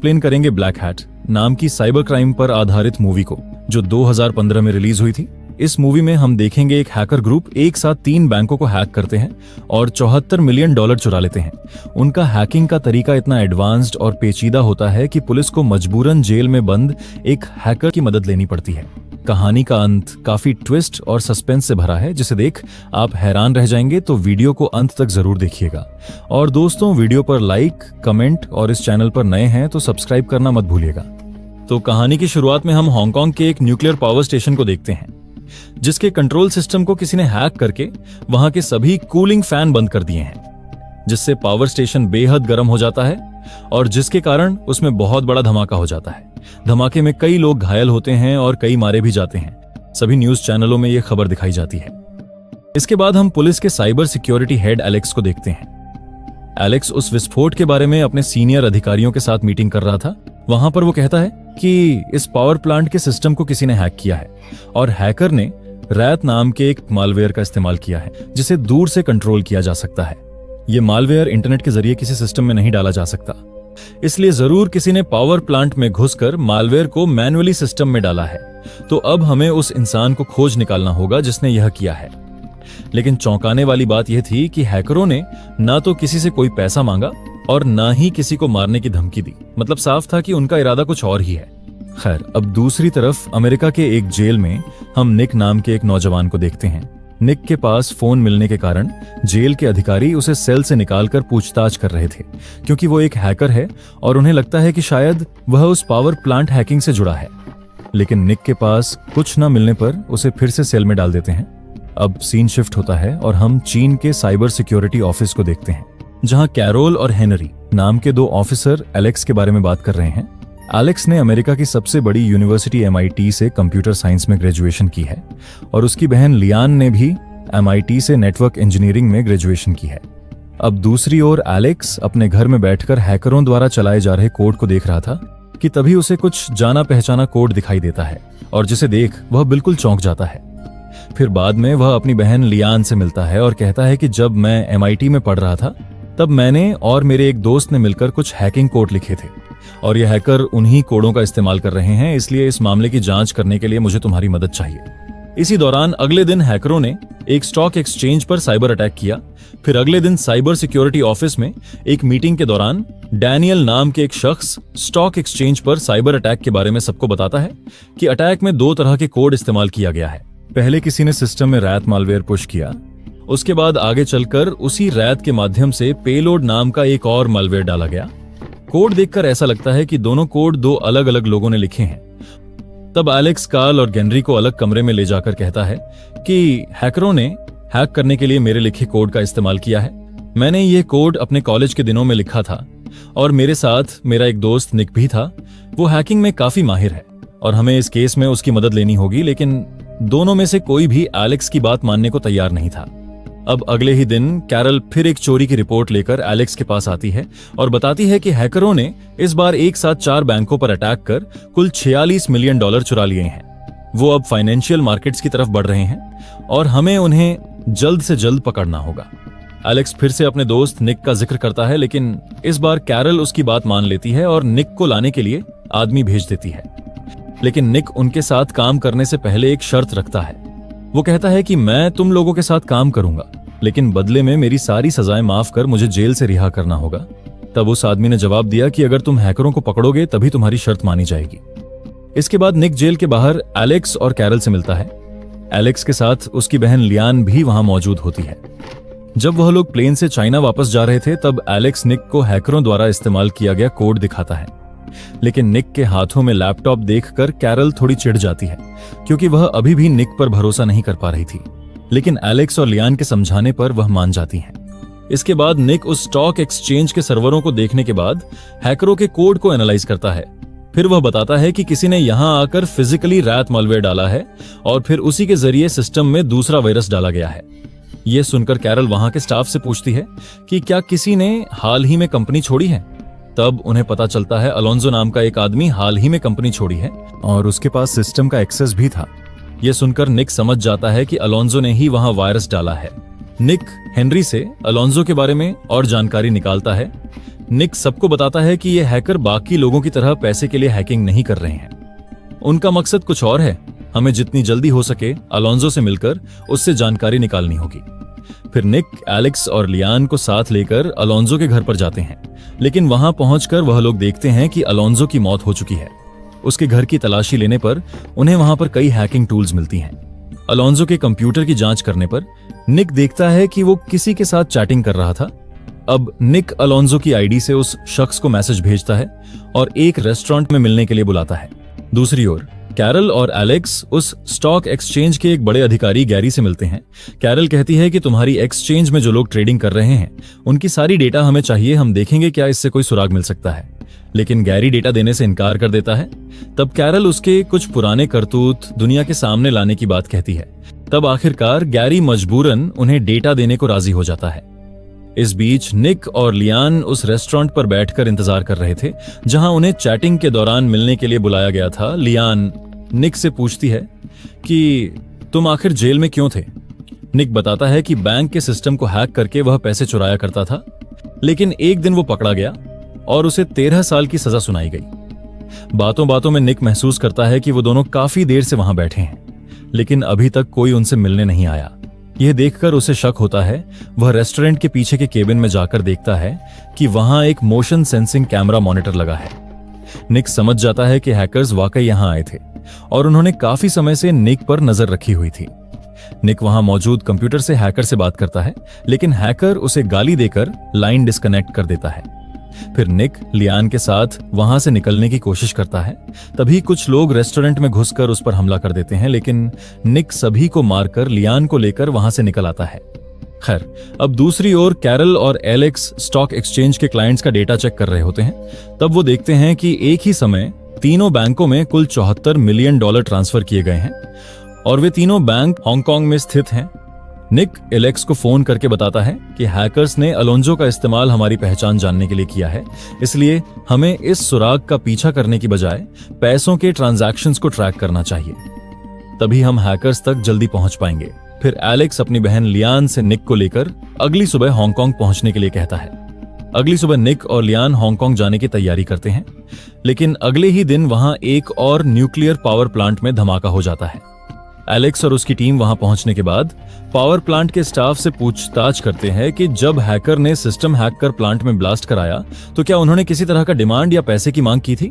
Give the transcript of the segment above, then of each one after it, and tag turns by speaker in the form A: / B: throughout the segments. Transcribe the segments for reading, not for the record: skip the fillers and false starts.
A: Explain करेंगे black hat नाम की साइबर क्राइम पर आधारित मूवी को, जो 2015 में रिलीज हुई थी। इस मूवी में हम देखेंगे एक हैकर ग्रुप एक साथ 3 बैंकों को हैक करते हैं और $74 मिलियन चुरा लेते हैं। उनका हैकिंग का तरीका इतना एडवांस्ड और पेचीदा होता है कि पुलिस को मजबूरन जेल में बंद एक हैकर की मदद लेनी पड़ती है। कहानी का अंत काफी ट्विस्ट और सस्पेंस से भरा है, जिसे देख आप हैरान रह जाएंगे, तो वीडियो को अंत तक जरूर देखिएगा। और दोस्तों, वीडियो पर लाइक, कमेंट और इस चैनल पर नए हैं तो सब्सक्राइब करना मत भूलिएगा। तो कहानी की शुरुआत में हम हांगकांग के एक न्यूक्लियर पावर स्टेशन को देखते हैं, जिसके कंट्रोल सिस्टम को किसी ने हैक करके वहां के सभी कूलिंग फैन बंद कर दिए हैं, जिससे पावर स्टेशन बेहद गर्म हो जाता है और जिसके कारण उसमें बहुत बड़ा धमाका हो जाता है। धमाके में कई लोग घायल होते हैं और कई मारे भी जाते हैं। सभी न्यूज चैनलों में यह खबर दिखाई जाती है। इसके बाद हम पुलिस के साइबर सिक्योरिटी हेड एलेक्स को देखते हैं। एलेक्स उस विस्फोट के बारे में अपने सीनियर अधिकारियों के साथ मीटिंग कर रहा था। वहां पर वो कहता है कि इस पावर प्लांट के सिस्टम को किसी ने हैक किया है और हैकर ने रैत नाम के एक मालवेयर का इस्तेमाल किया है, जिसे दूर से कंट्रोल किया जा सकता है। यह मालवेयर इंटरनेट के जरिए किसी सिस्टम में नहीं डाला जा सकता, इसलिए जरूर किसी ने पावर प्लांट में घुसकर मालवेयर को मैन्युअली सिस्टम में डाला है। तो अब हमें उस इंसान को खोज निकालना होगा जिसने यह किया है। लेकिन चौंकाने वाली बात यह थी कि हैकरों ने ना तो किसी से कोई पैसा मांगा और ना ही किसी को मारने की धमकी दी। मतलब साफ था कि उनका इरादा कुछ और ही है। खैर, अब दूसरी तरफ अमेरिका के एक जेल में हम निक नाम के एक नौजवान को देखते हैं। निक के पास फोन मिलने के कारण जेल के अधिकारी उसे सेल से निकालकर पूछताछ कर रहे थे, क्योंकि वो एक हैकर है और उन्हें लगता है कि शायद वह उस पावर प्लांट हैकिंग से जुड़ा है। लेकिन निक के पास कुछ न मिलने पर उसे फिर से सेल में डाल देते हैं। अब सीन शिफ्ट होता है और हम चीन के साइबर सिक्योरिटी ऑफिस को देखते हैं, जहां कैरोल और हेनरी नाम के 2 ऑफिसर एलेक्स के बारे में बात कर रहे हैं। एलेक्स ने अमेरिका की सबसे बड़ी यूनिवर्सिटी MIT से कंप्यूटर साइंस में ग्रेजुएशन की है और उसकी बहन लियान ने भी MIT से नेटवर्क इंजीनियरिंग में ग्रेजुएशन की है। अब दूसरी ओर एलेक्स अपने घर में बैठकर हैकरों द्वारा चलाए जा रहे कोड को देख रहा था कि तभी उसे कुछ जाना पहचाना कोड दिखाई देता है और जिसे देख वह बिल्कुल चौंक जाता है। फिर बाद में वह अपनी बहन लियान से मिलता है और कहता है कि जब मैं MIT में पढ़ रहा था तब मैंने और मेरे एक दोस्त ने मिलकर कुछ हैकिंग कोड लिखे थे और ये हैकर उन्हीं कोडों का इस्तेमाल कर रहे हैं, इसलिए इस मामले की जांच करने के लिए मुझे तुम्हारी मदद चाहिए। इसी दौरान अगले दिन हैकरों ने एक स्टॉक एक्सचेंज पर साइबर अटैक किया। फिर अगले दिन साइबर सिक्योरिटी ऑफिस में एक मीटिंग के दौरान डैनियल नाम के एक शख्स स्टॉक एक्सचेंज पर साइबर अटैक के बारे में सबको बताता है कि अटैक में 2 तरह के कोड इस्तेमाल किया गया है। पहले किसी ने सिस्टम में रैत मालवेयर पुश किया, उसके बाद आगे चलकर उसी रैत के माध्यम से पेलोड नाम का एक और मालवेयर डाला गया। कोड देखकर ऐसा लगता है कि दोनों कोड 2 अलग अलग लोगों ने लिखे हैं। तब एलेक्स कार्ल और गेनरी को अलग कमरे में ले जाकर कहता है कि हैकरों ने हैक करने के लिए मेरे लिखे कोड का इस्तेमाल किया है। मैंने ये कोड अपने कॉलेज के दिनों में लिखा था और मेरे साथ मेरा एक दोस्त निक भी था। वो हैकिंग में काफी माहिर है और हमें इस केस में उसकी मदद लेनी होगी, लेकिन दोनों में से कोई भी एलेक्स की बात मानने को तैयार नहीं था। अब अगले ही दिन कैरल फिर एक चोरी की रिपोर्ट लेकर एलेक्स के पास आती है और बताती है कि हैकरों ने इस बार एक साथ 4 बैंकों पर अटैक कर कुल $46 मिलियन चुरा लिए हैं। वो अब फाइनेंशियल मार्केट्स की तरफ बढ़ रहे हैं और हमें उन्हें जल्द से जल्द पकड़ना होगा। एलेक्स फिर से अपने दोस्त निक का जिक्र करता है, लेकिन इस बार कैरल उसकी बात मान लेती है और निक को लाने के लिए आदमी भेज देती है। लेकिन निक उनके साथ काम करने से पहले एक शर्त रखता है। वो कहता है कि मैं तुम लोगों के साथ काम करूंगा, लेकिन बदले में मेरी सारी सजाएं माफ कर मुझे जेल से रिहा करना होगा। तब उस आदमी ने जवाब दिया कि अगर तुम हैकरों को पकड़ोगे तभी तुम्हारी शर्त मानी जाएगी। इसके बाद निक जेल के बाहर एलेक्स और कैरल से मिलता है। एलेक्स के साथ उसकी बहन लियान भी वहां मौजूद होती है। जब वह लोग प्लेन से चाइना वापस जा रहे थे तब एलेक्स निक को हैकरों द्वारा इस्तेमाल किया गया कोड दिखाता है। लेकिन निक के हाथों में लैपटॉप देखकर कैरल थोड़ी चिढ़ जाती है, क्योंकि वह अभी भी निक पर भरोसा नहीं कर पा रही थी। लेकिन एलेक्स और लियान के समझाने पर वह मान जाती हैं। इसके बाद निक उस स्टॉक एक्सचेंज के सर्वरों को देखने के बाद हैकरों के कोड को एनालाइज करता है। फिर वह बताता है कि किसी ने यहां आकर फिजिकली रैत मालवेयर डाला है और फिर उसी के जरिए सिस्टम में दूसरा वायरस डाला गया है। यह सुनकर कैरल वहां के स्टाफ से पूछती है कि क्या किसी ने हाल ही में कंपनी छोड़ी है। तब उन्हें पता चलता है अलोंजो नाम का एक आदमी हाल ही में कंपनी छोड़ी है और उसके पास सिस्टम का एक्सेस भी था। यह सुनकर निक समझ जाता है कि अलोंजो ने ही वहां वायरस डाला है। निक हेनरी से अलोंजो के बारे में और जानकारी निकालता है, निक सबको बताता है कि ये हैकर बाकी लोगों की तरह पैसे के लिए हैकिंग नहीं कर रहे हैं। उनका मकसद कुछ और है। हमें जितनी जल्दी हो सके अलोंजो से मिलकर उससे जानकारी निकालनी होगी। फिर निक, एलेक्स और लियान को साथ लेकर अलोंजो के घर पर जाते हैं, लेकिन वहां पहुंचकर वह लोग देखते हैं कि अलोंजो की मौत हो चुकी है। उसके घर की तलाशी लेने पर उन्हें वहां पर कई हैकिंग टूल्स मिलती हैं। अलोंजो के कंप्यूटर की जांच करने पर निक देखता है कि वो किसी के साथ चैटिंग कर रहा था। अब निक अलोंजो की आईडी से उस शख्स को मैसेज भेजता है और एक रेस्टोरेंट में मिलने के लिए बुलाता है। दूसरी ओर कैरल और एलेक्स उस स्टॉक एक्सचेंज के एक बड़े अधिकारी गैरी से मिलते हैं। कैरल कहती है कि तुम्हारी एक्सचेंज में जो लोग ट्रेडिंग कर रहे हैं उनकी सारी डेटा हमें चाहिए, हम देखेंगे क्या इससे कोई सुराग मिल सकता है। लेकिन गैरी डेटा देने से इनकार कर देता है। तब कैरल उसके कुछ पुराने करतूत दुनिया के सामने लाने की बात कहती है। तब आखिरकार गैरी मजबूरन उन्हें डेटा देने को राजी हो जाता है। इस बीच निक और लियान उस रेस्टोरेंट पर बैठकर इंतजार कर रहे थे जहां उन्हें चैटिंग के दौरान मिलने के लिए बुलाया गया था। लियान निक से पूछती है कि तुम आखिर जेल में क्यों थे। निक बताता है कि बैंक के सिस्टम को हैक करके वह पैसे चुराया करता था, लेकिन एक दिन वो पकड़ा गया और उसे 13 साल की सजा सुनाई गई। बातों बातों में निक महसूस करता है कि वो दोनों काफी देर से वहां बैठे हैं, लेकिन अभी तक कोई उनसे मिलने नहीं आया। यह देखकर उसे शक होता है। वह रेस्टोरेंट के पीछे के केबिन में जाकर देखता है कि वहां एक मोशन सेंसिंग कैमरा मॉनिटर लगा है। निक समझ जाता है कि हैकर्स वाकई यहां आए थे और उन्होंने काफी समय से निक पर नजर रखी हुई थी। निक वहां मौजूद कंप्यूटर से हैकर से बात करता है, लेकिन हैकर उसे गाली देकर लाइन डिस्कनेक्ट कर देता है। फिर निक लियान के साथ वहां से निकलने की कोशिश करता है। तभी कुछ लोग रेस्टोरेंट में घुसकर उस पर हमला कर देते हैं, लेकिन निक सभी को मारकर लियान को लेकर वहां से निकल आता है। खैर, अब दूसरी ओर कैरल और एलेक्स स्टॉक एक्सचेंज के क्लाइंट्स का डेटा चेक कर रहे होते हैं। तब वो देखते हैं कि एक ही समय तीनों बैंकों में कुल $74 मिलियन ट्रांसफर किए गए हैं और वे तीनों बैंक हांगकांग में स्थित हैं। निक एलेक्स को फोन करके बताता है कि हैकर्स ने अलोंजो का इस्तेमाल हमारी पहचान जानने के लिए किया है, इसलिए हमें इस सुराग का पीछा करने की बजाय पैसों के ट्रांजैक्शंस को ट्रैक करना चाहिए, तभी हम हैकर्स तक जल्दी पहुंच पाएंगे। फिर एलेक्स अपनी बहन लियान से निक को लेकर अगली सुबह हांगकांग पहुंचने के लिए कहता है। अगली सुबह निक और लियान हांगकांग जाने की तैयारी करते हैं, लेकिन अगले ही दिन वहां एक और न्यूक्लियर पावर प्लांट में धमाका हो जाता है। एलेक्स और उसकी टीम वहां पहुंचने के बाद पावर प्लांट के स्टाफ से पूछताछ करते हैं कि जब हैकर ने सिस्टम हैक कर प्लांट में ब्लास्ट कराया तो क्या उन्होंने किसी तरह का डिमांड या पैसे की मांग की थी।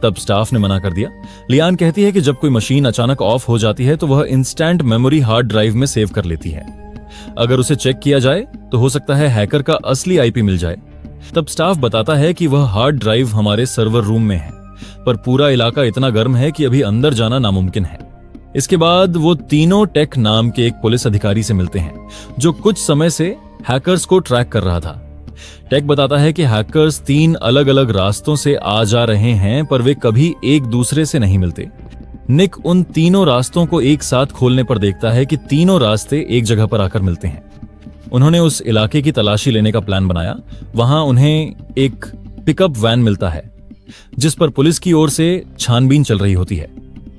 A: तब स्टाफ ने मना कर दिया। लियान कहती है कि जब कोई मशीन अचानक ऑफ हो जाती है तो वह इंस्टेंट मेमोरी हार्ड ड्राइव में सेव कर लेती है। अगर उसे चेक किया जाए तो हो सकता है हैकर का असली आईपी मिल जाए। तब स्टाफ बताता है कि वह हार्ड ड्राइव हमारे सर्वर रूम में है, पर पूरा इलाका इतना गर्म है कि अभी अंदर जाना नामुमकिन है। इसके बाद वो तीनों टेक नाम के एक पुलिस अधिकारी से मिलते हैं जो कुछ समय से हैकर्स को ट्रैक कर रहा था। टेक बताता है कि हैकर्स 3 अलग अलग रास्तों से आ जा रहे हैं, पर वे कभी एक दूसरे से नहीं मिलते। निक उन तीनों रास्तों को एक साथ खोलने पर देखता है कि तीनों रास्ते एक जगह पर आकर मिलते हैं। उन्होंने उस इलाके की तलाशी लेने का प्लान बनाया। वहां उन्हें एक पिकअप वैन मिलता है जिस पर पुलिस की ओर से छानबीन चल रही होती है।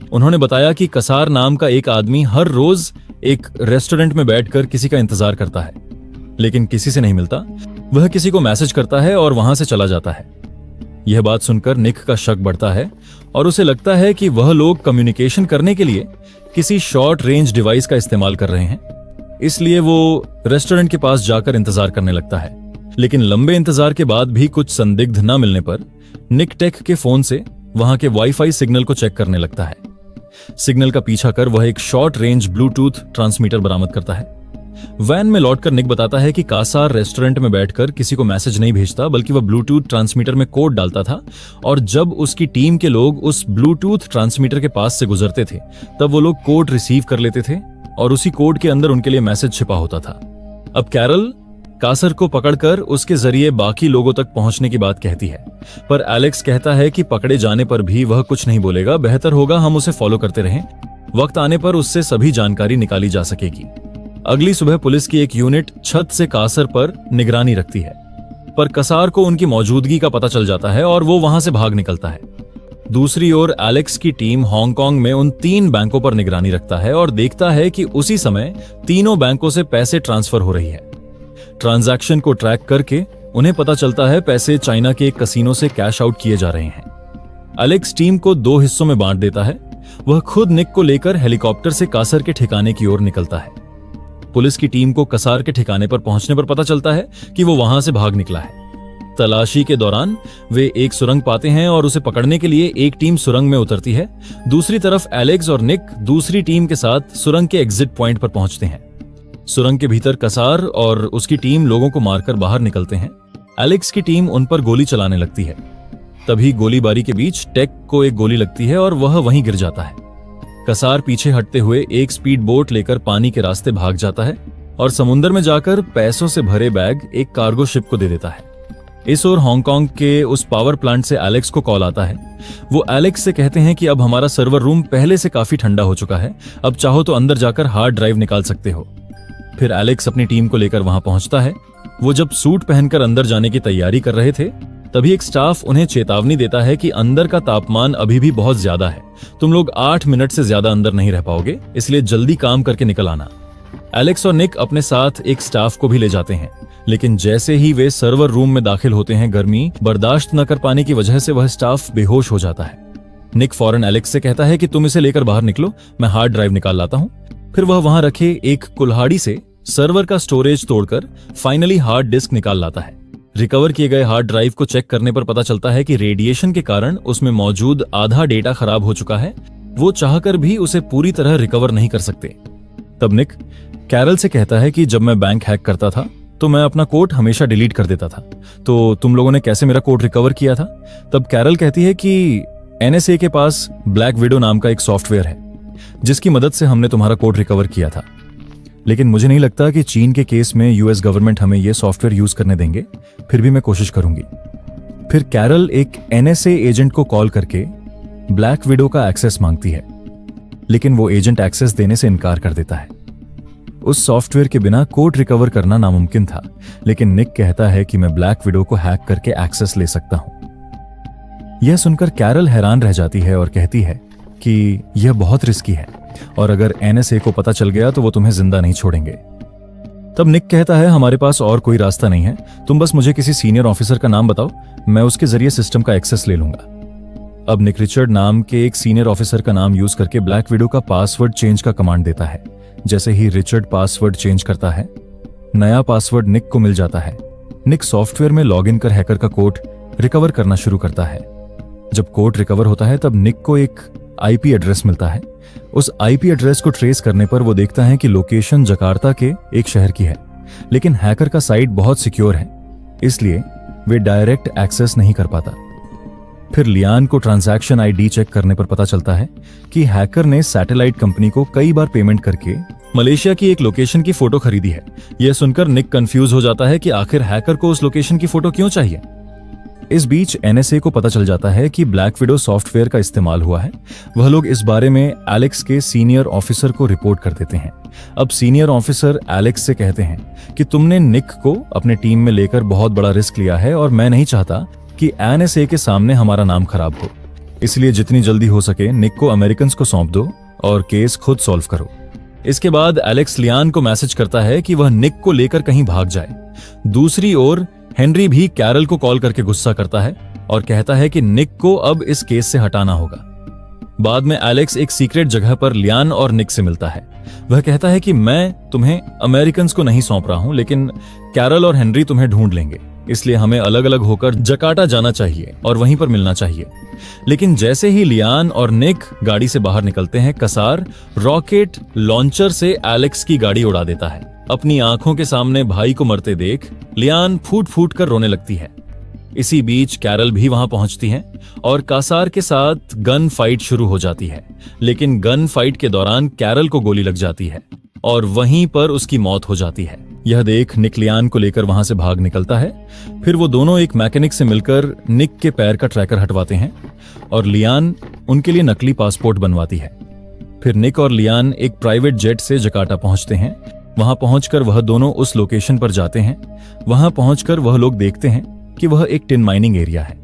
A: उन्होंने बताया कि कसार नाम का एक आदमी हर रोज एक रेस्टोरेंट में बैठकर किसी का इंतजार करता है, लेकिन किसी से नहीं मिलता। वह किसी को मैसेज करता है और वहां से चला जाता है। यह बात सुनकर निक का शक बढ़ता है और उसे लगता है कि वह लोग कम्युनिकेशन करने के लिए किसी शॉर्ट रेंज डिवाइस का इस्तेमाल कर रहे हैं। इसलिए वो रेस्टोरेंट के पास जाकर इंतजार करने लगता है, लेकिन लंबे इंतजार के बाद भी कुछ संदिग्ध न मिलने पर निक टेक के फोन से वहां के वाईफाई सिग्नल को चेक करने लगता है। सिग्नल का पीछा कर वह एक शॉर्ट रेंज ब्लूटूथ ट्रांसमीटर बरामद करता है। वैन में लौटकर निक बताता है कि कासार रेस्टोरेंट में बैठकर किसी को मैसेज नहीं भेजता, बल्कि वह ब्लूटूथ ट्रांसमीटर में कोड डालता था और जब उसकी टीम के लोग उस ब्लूटूथ ट्रांसमीटर के पास से गुजरते थे तब वो लोग कोड रिसीव कर लेते थे और उसी कोड के अंदर उनके लिए मैसेज छिपा होता था। अब कैरल कासर को पकड़कर उसके जरिए बाकी लोगों तक पहुंचने की बात कहती है, पर एलेक्स कहता है कि पकड़े जाने पर भी वह कुछ नहीं बोलेगा, बेहतर होगा हम उसे फॉलो करते रहें। वक्त आने पर उससे सभी जानकारी निकाली जा सकेगी। अगली सुबह पुलिस की एक यूनिट छत से कासर पर निगरानी रखती है, पर कसार को उनकी मौजूदगी का पता चल जाता है और वो वहां से भाग निकलता है। दूसरी ओर एलेक्स की टीम हांगकांग में उन 3 बैंकों पर निगरानी रखता है और देखता है कि उसी समय तीनों बैंकों से पैसे ट्रांसफर हो रही है। ट्रांजैक्शन को ट्रैक करके उन्हें पता चलता है पैसे चाइना के एक कसीनो से कैश आउट किए जा रहे हैं। एलेक्स टीम को 2 हिस्सों में बांट देता है। वह खुद निक को लेकर हेलीकॉप्टर से कासर के ठिकाने की ओर निकलता है। पुलिस की टीम को कसार के ठिकाने पर पहुंचने पर पता चलता है कि वो वहां से भाग निकला है। तलाशी के दौरान वे एक सुरंग पाते हैं और उसे पकड़ने के लिए एक टीम सुरंग में उतरती है। दूसरी तरफ एलेक्स और निक दूसरी टीम के साथ सुरंग के एग्जिट पॉइंट पर पहुंचते हैं। सुरंग के भीतर कसार और उसकी टीम लोगों को मारकर बाहर निकलते हैं। एलेक्स की टीम उन पर गोली चलाने लगती है। तभी गोलीबारी के बीच टेक को एक गोली लगती है और वह वहीं गिर जाता है। कसार पीछे हटते हुए एक स्पीड बोट लेकर पानी के रास्ते भाग जाता है और समुद्र में जाकर पैसों से भरे बैग एक कार्गो शिप को दे देता है। इस ओर हांगकांग के उस पावर प्लांट से एलेक्स को कॉल आता है। वो एलेक्स से कहते हैं कि अब हमारा सर्वर रूम पहले से काफी ठंडा हो चुका है, अब चाहो तो अंदर जाकर हार्ड ड्राइव निकाल सकते हो। फिर एलेक्स अपनी टीम को लेकर वहां पहुंचता है। वो जब सूट पहनकर अंदर जाने की तैयारी कर रहे थे, तभी एक स्टाफ उन्हें चेतावनी देता है कि अंदर का तापमान अभी भी बहुत ज्यादा है, तुम लोग 8 मिनट से ज्यादा अंदर नहीं रह पाओगे, इसलिए जल्दी काम करके निकल आना। एलेक्स और निक अपने साथ एक स्टाफ को भी ले जाते हैं, लेकिन जैसे ही वे सर्वर रूम में दाखिल होते हैं, गर्मी बर्दाश्त न कर पाने की वजह से वह स्टाफ बेहोश हो जाता है। निक फौरन एलेक्स से कहता है कि तुम इसे लेकर बाहर निकलो, मैं हार्ड ड्राइव निकाल लाता हूं। फिर वह वहां रखे एक कुल्हाड़ी से सर्वर का स्टोरेज तोड़कर फाइनली हार्ड डिस्क निकाल लाता है। रिकवर किए गए हार्ड ड्राइव को चेक करने पर पता चलता है कि रेडिएशन के कारण उसमें मौजूद आधा डेटा खराब हो चुका है। वो चाहकर भी उसे पूरी तरह रिकवर नहीं कर सकते। तब निक कैरल से कहता है कि जब मैं बैंक हैक करता था तो मैं अपना कोड हमेशा डिलीट कर देता था, तो तुम लोगों ने कैसे मेरा कोड रिकवर किया था? तब कैरल कहती है कि NSA के पास ब्लैक विडो नाम का एक सॉफ्टवेयर है जिसकी मदद से हमने तुम्हारा कोड रिकवर किया था, लेकिन मुझे नहीं लगता कि चीन के केस में US गवर्नमेंट हमें यह सॉफ्टवेयर यूज करने देंगे, फिर भी मैं कोशिश करूंगी। फिर कैरल एक NSA एजेंट को कॉल करके ब्लैक विडो का एक्सेस मांगती है, लेकिन वो एजेंट एक्सेस देने से इनकार कर देता है। उस सॉफ्टवेयर के बिना कोड रिकवर करना नामुमकिन था, लेकिन निक कहता है कि मैं ब्लैक विडो को हैक करके एक्सेस ले सकता हूं। यह सुनकर कैरल हैरान रह जाती है और कहती है कि यह बहुत रिस्की है और अगर NSA को पता चल गया तो वो तुम्हें जिंदा नहीं छोड़ेंगे। तब निक कहता है हमारे पास और कोई रास्ता नहीं है, तुम बस मुझे किसी सीनियर ऑफिसर का नाम बताओ, मैं उसके जरिए सिस्टम का एक्सेस ले लूंगा। अब निक रिचर्ड नाम के एक सीनियर ऑफिसर का नाम यूज करके ब्लैक विडो का पासवर्ड चेंज का कमांड देता है। जैसे ही रिचर्ड पासवर्ड चेंज करता है, नया पासवर्ड निक को मिल जाता है। निक सॉफ्टवेयर में लॉग इन कर हैकर का कोड रिकवर करना शुरू करता है। जब कोड रिकवर होता है तब निक को एक IP एड्रेस मिलता है। उस IP एड्रेस को ट्रेस करने पर वो देखता है कि लोकेशन जकार्ता के एक शहर की है, लेकिन हैकर का साइट बहुत सिक्योर है, इसलिए वे डायरेक्ट एक्सेस नहीं कर पाता। फिर लियान को ट्रांजैक्शन ID चेक करने पर पता चलता है कि हैकर ने सैटेलाइट कंपनी को कई बार पेमेंट करके मलेशिया की एक लोकेशन की फोटो खरीदी है। यह सुनकर निक कंफ्यूज हो जाता है कि आखिर हैकर को उस लोकेशन की फोटो क्यों चाहिए। इस बीच NSA को पता चल जाता है कि ब्लैक विडो सॉफ्टवेयर का इस्तेमाल हुआ है। वह लोग इस बारे में एलेक्स के सीनियर ऑफिसर को रिपोर्ट कर देते हैं। अब सीनियर ऑफिसर एलेक्स से कहते हैं कि तुमने निक को अपने टीम में लेकर बहुत बड़ा रिस्क लिया है और मैं नहीं चाहता कि NSA के सामने हमारा नाम खराब हो, इसलिए जितनी जल्दी हो सके निक को अमेरिकन्स को सौंप दो और केस खुद सॉल्व करो। इसके बाद एलेक्स लियान को मैसेज करता है कि वह निक को लेकर कहीं भाग जाए। दूसरी ओर हेनरी भी कैरल को कॉल करके गुस्सा करता है और कहता है कि निक को अब इस केस से हटाना होगा। बाद में एलेक्स एक सीक्रेट जगह पर लियान और निक से मिलता है। वह कहता है कि मैं तुम्हें अमेरिकन्स को नहीं सौंप रहा हूं, लेकिन कैरल और हेनरी तुम्हें ढूंढ लेंगे, इसलिए हमें अलग अलग होकर जकार्ता जाना चाहिए और वहीं पर मिलना चाहिए। लेकिन जैसे ही लियान और निक गाड़ी से बाहर निकलते हैं, कसार रॉकेट लॉन्चर से एलेक्स की गाड़ी उड़ा देता है। अपनी आंखों के सामने भाई को मरते देख लियान फूट फूट कर रोने लगती है। इसी बीच कैरल भी वहां पहुंचती है और कासार के साथ गन फाइट शुरू हो जाती है, लेकिन गन फाइट के दौरान कैरल को गोली लग जाती है और वहीं पर उसकी मौत हो जाती है। यह देख निक लियान को लेकर वहां से भाग निकलता है। फिर वो दोनों एक मैकेनिक से मिलकर निक के पैर का ट्रैकर हटवाते हैं और लियान उनके लिए नकली पासपोर्ट बनवाती है। फिर निक और लियान एक प्राइवेट जेट से जकार्ता पहुंचते हैं। वहां पहुंचकर वह दोनों उस लोकेशन पर जाते हैं। वहां पहुंचकर वह लोग देखते हैं कि वह एक टिन माइनिंग एरिया है।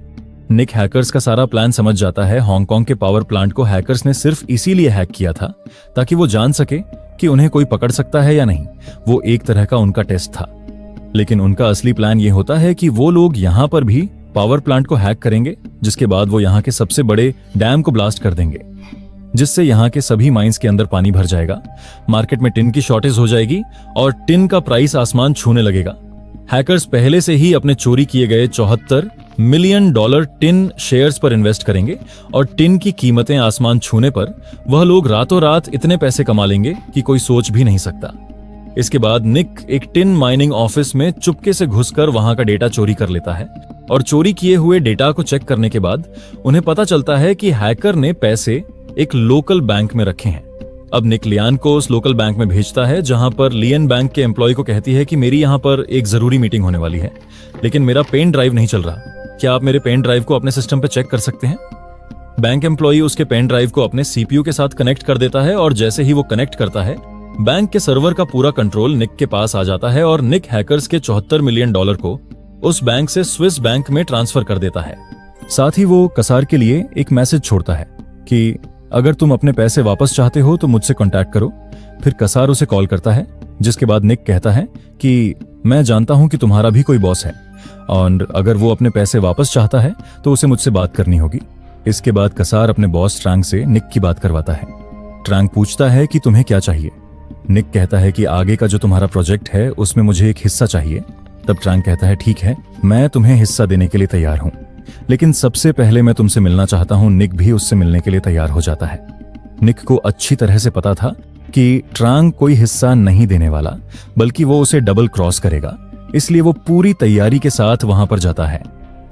A: निक हैकर्स का सारा प्लान समझ जाता है। हांगकांग के पावर प्लांट को हैकर्स ने सिर्फ इसीलिए हैक किया था ताकि वो जान सके कि उन्हें कोई पकड़ सकता है या नहीं। वो एक तरह का उनका टेस्ट था। लेकिन उनका असली प्लान ये होता है कि वो लोग यहाँ पर भी पावर प्लांट को हैक करेंगे, जिसके बाद वो यहाँ के सबसे बड़े डैम को ब्लास्ट कर देंगे, जिससे यहाँ के सभी माइंस के अंदर पानी भर जाएगा, मार्केट में टिन की शॉर्टेज हो जाएगी और टिन का प्राइस आसमान छूने लगेगा। हैकर्स पहले से ही अपने चोरी किए गए $74 मिलियन टिन शेयर्स पर इन्वेस्ट करेंगे और टिन की कीमतें आसमान छूने पर वह लोग रातों रात इतने पैसे कमा लेंगे कि कोई सोच भी नहीं सकता। इसके बाद निक एक टिन माइनिंग ऑफिस में चुपके से घुसकर वहां का डेटा चोरी कर लेता है और चोरी किए हुए डेटा को चेक करने के बाद उन्हें पता चलता है कि हैकर ने पैसे एक लोकल बैंक में रखे हैं। अब निक लियान को उस लोकल बैंक में भेजता है, जहां पर लियन बैंक के एम्प्लॉय को कहती है कि मेरी यहां पर एक जरूरी मीटिंग होने वाली है, लेकिन मेरा पेन ड्राइव नहीं चल रहा, क्या आप मेरे पेन ड्राइव को अपने सिस्टम पे चेक कर सकते हैं? बैंक एम्प्लॉय उसके पेन ड्राइव को अपने सीपीयू के साथ कनेक्ट कर देता है और जैसे ही वो कनेक्ट करता है, बैंक के सर्वर का पूरा कंट्रोल निक के पास आ जाता है और निक हैकर्स के $74 मिलियन को उस बैंक से स्विस बैंक में ट्रांसफर कर देता है। साथ ही वो कसार के लिए एक मैसेज छोड़ता है कि अगर तुम अपने पैसे वापस चाहते हो तो मुझसे कांटेक्ट करो। फिर कसार उसे कॉल करता है, जिसके बाद निक कहता है कि मैं जानता हूं कि तुम्हारा भी कोई बॉस है और अगर वो अपने पैसे वापस चाहता है तो उसे मुझसे बात करनी होगी। इसके बाद कसार अपने बॉस ट्रैंक से निक की बात करवाता है। ट्रैंक पूछता है कि तुम्हें क्या चाहिए। निक कहता है कि आगे का जो तुम्हारा प्रोजेक्ट है उसमें मुझे एक हिस्सा चाहिए। तब ट्रैंक कहता है ठीक है, मैं तुम्हें हिस्सा देने के लिए तैयार हूं, लेकिन सबसे पहले मैं तुमसे मिलना चाहता हूं। निक भी उससे मिलने के लिए तैयार हो जाता है। निक को अच्छी तरह से पता था कि ट्रैंक कोई हिस्सा नहीं देने वाला, बल्कि वो उसे डबल क्रॉस करेगा, इसलिए वो पूरी तैयारी के साथ वहां पर जाता है।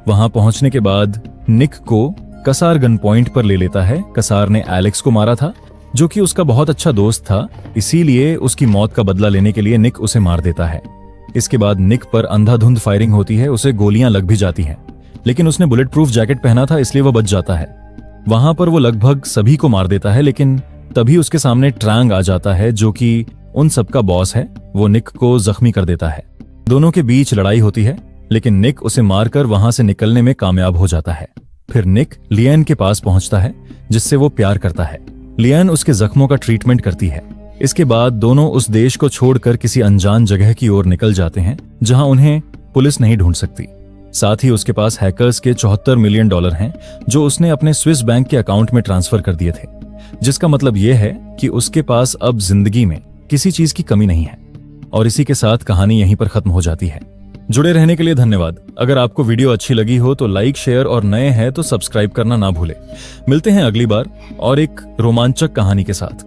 A: वहां पहुंचने के बाद निक को कसार गन पॉइंट पर ले लेता है। कसार ने एलेक्स को मारा था, जो कि उसका बहुत अच्छा दोस्त था, इसीलिए उसकी मौत का बदला लेने के लिए निक उसे मार देता है। इसके बाद निक पर अंधाधुंध फायरिंग होती है, उसे गोलियां लग भी जाती हैं, लेकिन उसने बुलेट प्रूफ जैकेट पहना था, इसलिए वो बच जाता है। वहां पर वो लगभग सभी को मार देता है, लेकिन तभी उसके सामने ट्रैंग आ जाता है, जो कि उन सबका बॉस है। वो निक को जख्मी कर देता है। दोनों के बीच लड़ाई होती है, लेकिन निक उसे मारकर वहां से निकलने में कामयाब हो जाता है। फिर निक लियन के पास पहुंचता है, जिससे वो प्यार करता है। लियन उसके जख्मों का ट्रीटमेंट करती है। इसके बाद दोनों उस देश को छोड़कर किसी अनजान जगह की ओर निकल जाते हैं, जहां उन्हें पुलिस नहीं ढूंढ सकती। साथ ही उसके पास हैकर्स के $74 मिलियन हैं, जो उसने अपने स्विस बैंक के अकाउंट में ट्रांसफर कर दिए थे, जिसका मतलब यह है कि उसके पास अब जिंदगी में किसी चीज की कमी नहीं है। और इसी के साथ कहानी यहीं पर खत्म हो जाती है। जुड़े रहने के लिए धन्यवाद। अगर आपको वीडियो अच्छी लगी हो तो लाइक, शेयर और नए हैं तो सब्सक्राइब करना ना भूले। मिलते हैं अगली बार और एक रोमांचक कहानी के साथ।